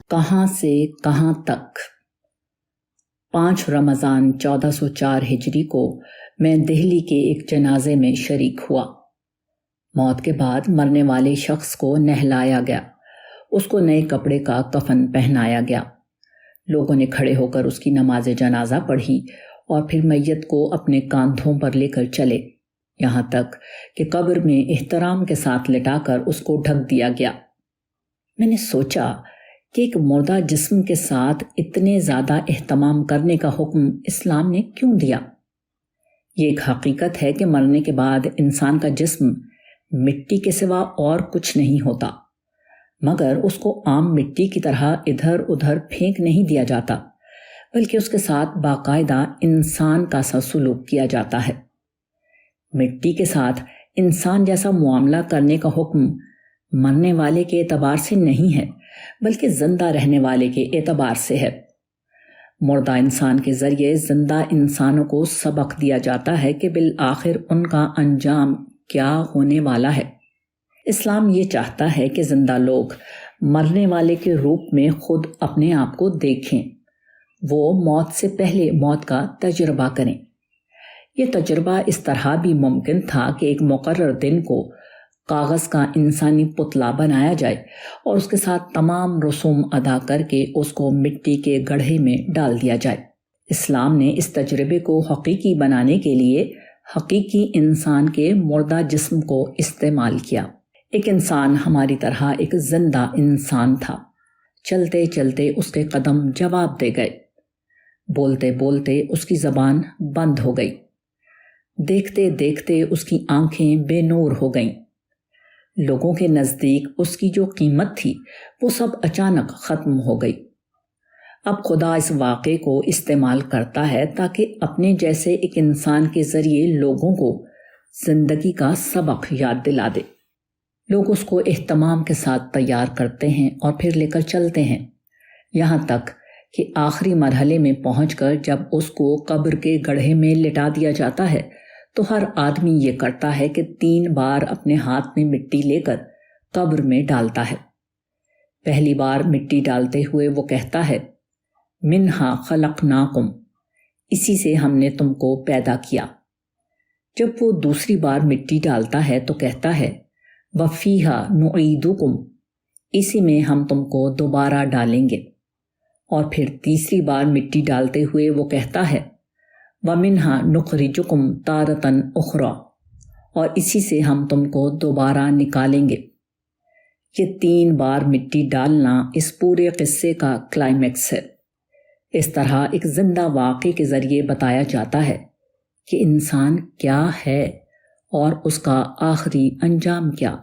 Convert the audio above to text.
کہاں سے کہاں تک 5 رمضان 1404 ہجری کو میں دہلی کے ایک جنازے میں شریک ہوا۔ موت کے بعد مرنے والے شخص کو نہلایا گیا، اس کو نئے کپڑے کا کفن پہنایا گیا۔ لوگوں نے کھڑے ہو کر اس کی نماز جنازہ پڑھی اور پھر میت کو اپنے کاندھوں پر لے کر چلے، یہاں تک کہ قبر میں احترام کے ساتھ لٹا کر اس کو ڈھک دیا گیا۔ میں نے سوچا کہ ایک مردہ جسم کے ساتھ اتنے زیادہ اہتمام کرنے کا حکم اسلام نے کیوں دیا؟ یہ ایک حقیقت ہے کہ مرنے کے بعد انسان کا جسم مٹی کے سوا اور کچھ نہیں ہوتا، مگر اس کو عام مٹی کی طرح ادھر ادھر پھینک نہیں دیا جاتا، بلکہ اس کے ساتھ باقاعدہ انسان کا سا سلوک کیا جاتا ہے۔ مٹی کے ساتھ انسان جیسا معاملہ کرنے کا حکم مرنے والے کے اعتبار سے نہیں ہے، بلکہ زندہ رہنے والے کے اعتبار سے ہے۔ مردہ انسان کے ذریعے زندہ انسانوں کو سبق دیا جاتا ہے کہ بالآخر ان کا انجام کیا ہونے والا ہے۔ اسلام یہ چاہتا ہے کہ زندہ لوگ مرنے والے کے روپ میں خود اپنے آپ کو دیکھیں، وہ موت سے پہلے موت کا تجربہ کریں۔ یہ تجربہ اس طرح بھی ممکن تھا کہ ایک مقرر دن کو کاغذ کا انسانی پتلا بنایا جائے اور اس کے ساتھ تمام رسوم ادا کر کے اس کو مٹی کے گڑھے میں ڈال دیا جائے۔ اسلام نے اس تجربے کو حقیقی بنانے کے لیے حقیقی انسان کے مردہ جسم کو استعمال کیا۔ ایک انسان ہماری طرح ایک زندہ انسان تھا، چلتے چلتے اس کے قدم جواب دے گئے، بولتے بولتے اس کی زبان بند ہو گئی، دیکھتے دیکھتے اس کی آنکھیں بے نور ہو گئیں۔ لوگوں کے نزدیک اس کی جو قیمت تھی وہ سب اچانک ختم ہو گئی۔ اب خدا اس واقعے کو استعمال کرتا ہے تاکہ اپنے جیسے ایک انسان کے ذریعے لوگوں کو زندگی کا سبق یاد دلا دے۔ لوگ اس کو اہتمام کے ساتھ تیار کرتے ہیں اور پھر لے کر چلتے ہیں، یہاں تک کہ آخری مرحلے میں پہنچ کر جب اس کو قبر کے گڑھے میں لٹا دیا جاتا ہے تو ہر آدمی یہ کرتا ہے کہ 3 بار اپنے ہاتھ میں مٹی لے کر قبر میں ڈالتا ہے۔ پہلی بار مٹی ڈالتے ہوئے وہ کہتا ہے، منہا خلقناکم، اسی سے ہم نے تم کو پیدا کیا۔ جب وہ دوسری بار مٹی ڈالتا ہے تو کہتا ہے، وفیہا نعیدکم، اسی میں ہم تم کو دوبارہ ڈالیں گے۔ اور پھر تیسری بار مٹی ڈالتے ہوئے وہ کہتا ہے، وَمِنْهَا نُخْرِجُكُمْ تَارَةً أُخْرَى، اور اسی سے ہم تم کو دوبارہ نکالیں گے۔ یہ 3 بار مٹی ڈالنا اس پورے قصے کا کلائمیکس ہے۔ اس طرح ایک زندہ واقعے کے ذریعے بتایا جاتا ہے کہ انسان کیا ہے اور اس کا آخری انجام کیا۔